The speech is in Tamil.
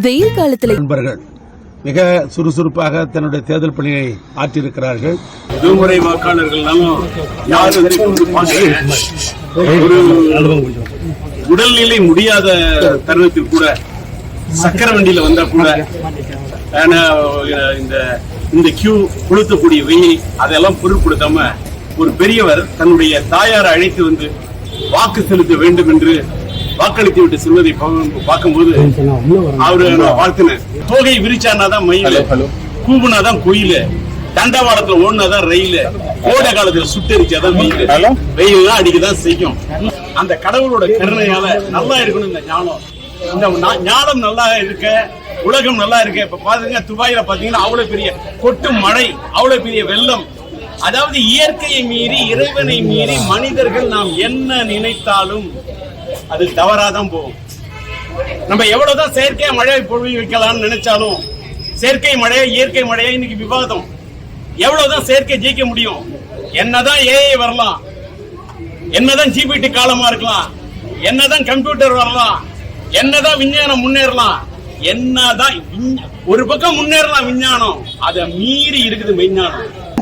வெயில் காலத்துல நண்பர்கள் மிக சுறுசுறுப்பாக தன்னுடைய தேர்தல் பணியை ஆற்றியிருக்கிறார்கள். விடுமுறை வாக்காளர்கள்னாலும் யாரும் ஒரு உடல்நிலை முடியாத தருணத்தில் கூட சக்கர வண்டியில வந்தா கூட இந்த கியூ கொளுத்தக்கூடிய வெயில் அதெல்லாம் பொருட்படுத்தாம ஒரு பெரியவர் தன்னுடைய தாயாரை அழைத்து வந்து வாக்கு செலுத்த வேண்டும் என்று வாக்களித்து விட்டு செல்வதை பார்க்கும்போது அவரு வாழ்த்தின தோகை விரிச்சானாதான் மயில், கூவுனாதான் கோயில், தண்டவாளத்துல ஓடுனாதான் ரயில், கோடை காலத்துல சுட்டரிச்சாதான் வெயில், வெயில்லாம் அடிக்கதான் செய்யும். அந்த கடவுளோட கருணையால நல்லா இருக்கணும் இந்த ஞானம். இந்த ஞானம் நல்லா இருக்க உலகம் நல்லா இருக்க. இப்ப பாத்தீங்கன்னா துபாயில பாத்தீங்கன்னா அவ்வளவு பெரிய கொட்டு மழை, அவ்வளவு பெரிய வெள்ளம். அதாவது இயற்கையை மீறி இறைவனை மீறி மனிதர்கள் நாம் என்ன நினைத்தாலும் அது தவறாதான் போகும். நம்ம எவ்வளவுதான் செயற்கை மழையை பொழிவு வைக்கலாம்னு நினைச்சாலும் செயற்கை மழையா இயற்கை மழையா இன்னைக்கு விவாதம். எவ்வளவுதான் செயற்கை ஜெயிக்க முடியும்? என்னதான் ஏஐ வரலாம், என்னதான் ஜிபிடி காலமா இருக்கலாம், என்னதான் கம்ப்யூட்டர் வரலாம், என்னதான் விஞ்ஞானம் முன்னேறலாம், என்னதான் ஒரு பக்கம் முன்னேறலாம் விஞ்ஞானம், அதை மீறி இருக்குது மெய்ஞானம்.